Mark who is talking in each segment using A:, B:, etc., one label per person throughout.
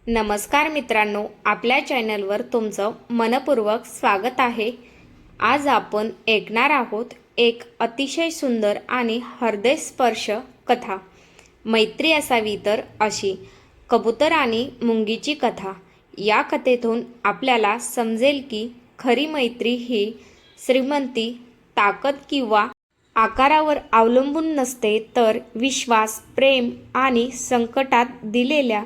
A: नमस्कार मित्रांनो, आपल्या चॅनलवर तुमचं मनपूर्वक स्वागत आहे। आज आपण ऐकणार आहोत एक अतिशय सुंदर आणि हृदयस्पर्श कथा। मैत्री असावी तर अशी, कबूतर आणि मुंगीची कथा। या कथेतून आपल्याला समजेल की खरी मैत्री ही श्रीमंती, ताकद किंवा आकारावर अवलंबून नसते, तर विश्वास, प्रेम आणि संकटात दिलेल्या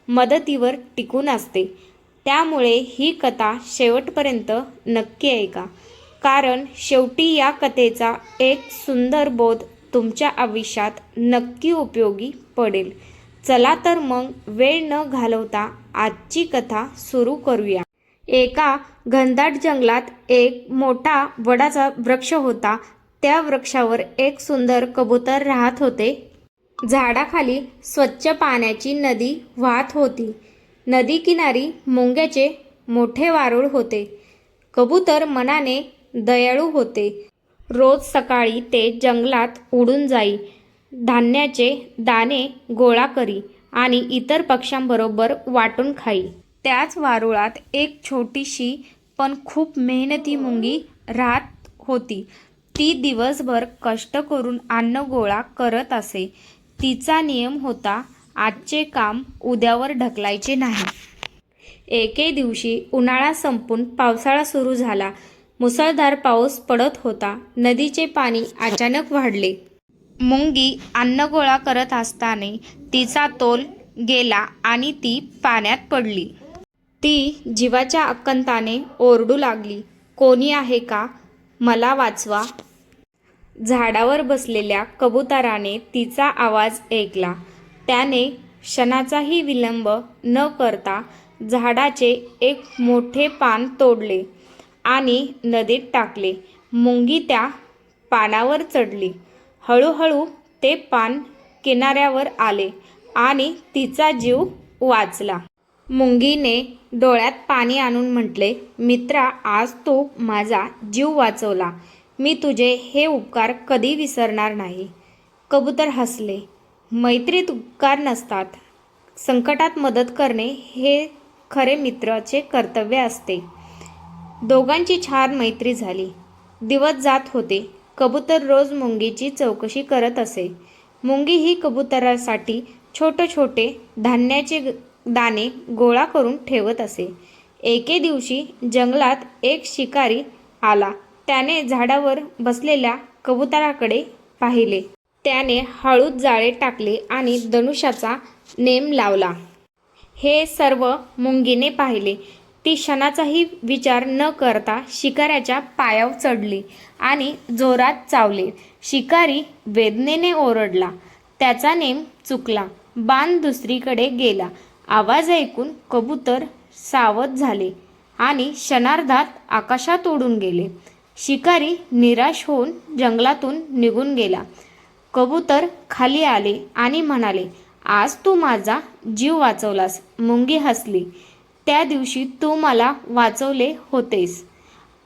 A: मदतीवर टिकून असते। त्यामुळे ही कथा शेवटपर्यंत नक्की ऐका, कारण शेवटी या कथेचा एक सुंदर बोध तुमच्या आयुष्यात नक्की उपयोगी पडेल। चला तर मग वेळ न घालवता आजची कथा सुरू करूया। एका घनदाट जंगलात एक मोठा वडाचा वृक्ष होता। त्या वृक्षावर एक सुंदर कबूतर राहत होते। झाडाखाली स्वच्छ पाण्याची नदी वाहत होती। नदी किनारी मुंग्याचे मोठे वारूळ होते। कबूतर मनाने दयाळू होते। रोज सकाळी ते जंगलात उडून जाई, धान्याचे दाणे गोळा करी आणि इतर पक्ष्यांबरोबर वाटून खाई। त्याच वारुळात एक छोटीशी पण खूप मेहनती मुंगी राहत होती। ती दिवसभर कष्ट करून अन्न गोळा करत असे। तिचा नियम होता, आजचे काम उद्यावर ढकलायचे नाही। एके दिवशी उन्हाळा संपून पावसाळा सुरू झाला। मुसळधार पाऊस पडत होता। नदीचे पाणी अचानक वाढले। मुंगी अन्न गोळा करत असताना तिचा तोल गेला आणि ती पाण्यात पडली। ती जीवाच्या आकांताने ओरडू लागली, कोणी आहे का? मला वाचवा। झाडावर बसलेल्या कबुतराने तिचा आवाज ऐकला। त्याने क्षणाचाही विलंब न करता झाडाचे एक मोठे पान तोडले आणि नदीत टाकले। मुंगी त्या पानावर चढली। हळूहळू ते पान किनाऱ्यावर आले आणि तिचा जीव वाचला। मुंगीने डोळ्यात पाणी आणून म्हटले, मित्रा, आज तू माझा जीव वाचवला। मी तुझे हे उपकार कधी विसरणार नाही। कबूतर हसले, मैत्रीत उपकार नसतात, संकटात मदत करणे हे खरे मित्राचे कर्तव्य असते। दोघांची छान मैत्री झाली। दिवस जात होते। कबूतर रोज मुंगीची चौकशी करत असे। मुंगी ही कबुतरासाठी छोटे छोटे धान्याचे दाणे गोळा करून ठेवत असे। एके दिवशी जंगलात एक शिकारी आला। त्याने झाडावर बसलेल्या कबुतराकडे पाहिले। त्याने हळूच जाळे टाकले आणि धनुष्याचा नेम लावला। हे सर्व मुंगीने पाहिले। ती क्षणाचाही विचार न करता शिकाऱ्याच्या पायावर चढली आणि जोरात चावले। शिकारी वेदनेने ओरडला। त्याचा नेम चुकला। बाण दुसरीकडे गेला। आवाज ऐकून कबूतर सावध झाले आणि क्षणार्धात आकाशात उडून गेले। शिकारी निराश होऊन जंगलातून निघून गेला। कबूतर खाली आले आणि म्हणाले, आज तू माझा जीव वाचवलास। मुंगी हसली, त्या दिवशी तू मला वाचवले होतेस,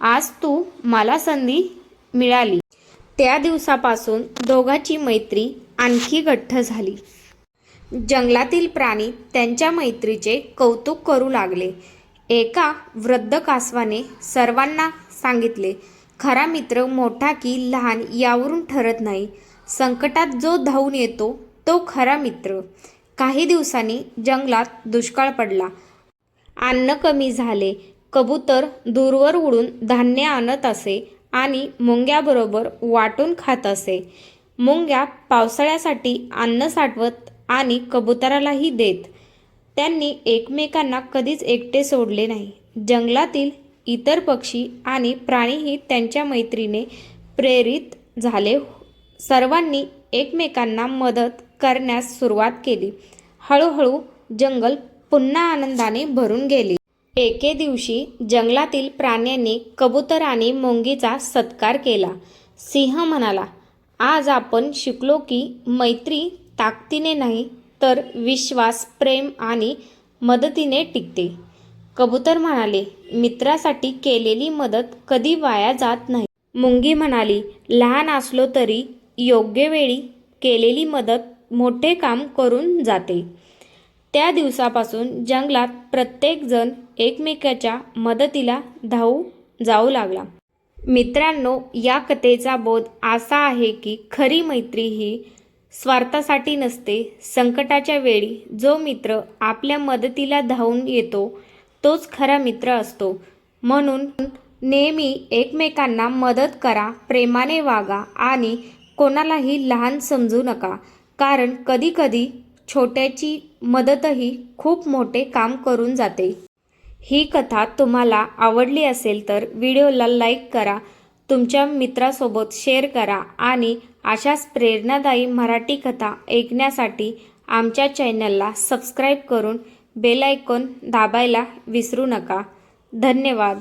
A: आज तू मला संधी मिळाली। त्या दिवसापासून दोघांची मैत्री आणखी घट्ट झाली। जंगलातील प्राणी त्यांच्या मैत्रीचे कौतुक करू लागले। एका वृद्ध कासवाने सर्वांना सांगितले, खरा मित्र मोठा की लहान यावरून ठरत नाही, संकटात जो धावून येतो तो खरा मित्र। काही दिवसांनी जंगलात दुष्काळ पडला। अन्न कमी झाले। कबूतर दूरवर उडून धान्य आणत असे आणि मुंग्याबरोबर वाटून खात असे। मुंग्या पावसाळ्यासाठी अन्न साठवत आणि कबुतरालाही देत। त्यांनी एकमेकांना कधीच एकटे सोडले नाही। जंगलातील इतर पक्षी आणि प्राणीही त्यांच्या मैत्रीने प्रेरित झाले। सर्वांनी एकमेकांना मदत करण्यास सुरुवात केली। हळूहळू जंगल पुन्हा आनंदाने भरून गेले। एके दिवशी जंगलातील प्राण्यांनी कबूतर आणि मुंगीचा सत्कार केला। सिंह म्हणाला, आज आपण शिकलो की मैत्री ताकदीने नाही, तर विश्वास, प्रेम आणि मदतीने टिकते। कबूतर म्हणाले, मित्रासाठी केलेली मदत कधी वाया जात नाही। मुंगी म्हणाली, लहान असलो तरी योग्य वेळी केलेली मदत मोठे काम करून जाते। त्या दिवसापासून जंगलात प्रत्येकजण एकमेकाच्या मदतीला जाऊ लागला. मित्रांनो, या कथेचा बोध असा आहे की खरी मैत्री ही स्वार्थासाठी नसते. संकटाच्या वेळी जो मित्र आपल्या मदतीला धावून येतो तोच खरा मित्र असतो. म्हणून नेहमी एकमेकांना मदत करा, प्रेमाने वागा आणि कोणालाही लहान समजू नका. कारण कधीकधी छोट्याची मदतही खूप मोठे काम करून जाते. ही कथा तुम्हाला आवडली असेल तर व्हिडिओला लाईक करा, तुमच्या मित्रासोबत शेअर करा आणि अशाच प्रेरणादायी मराठी कथा ऐकण्यासाठी आमच्या चॅनलला सबस्क्राईब करून बेल आयकॉन दाबायला विसरू नका. धन्यवाद.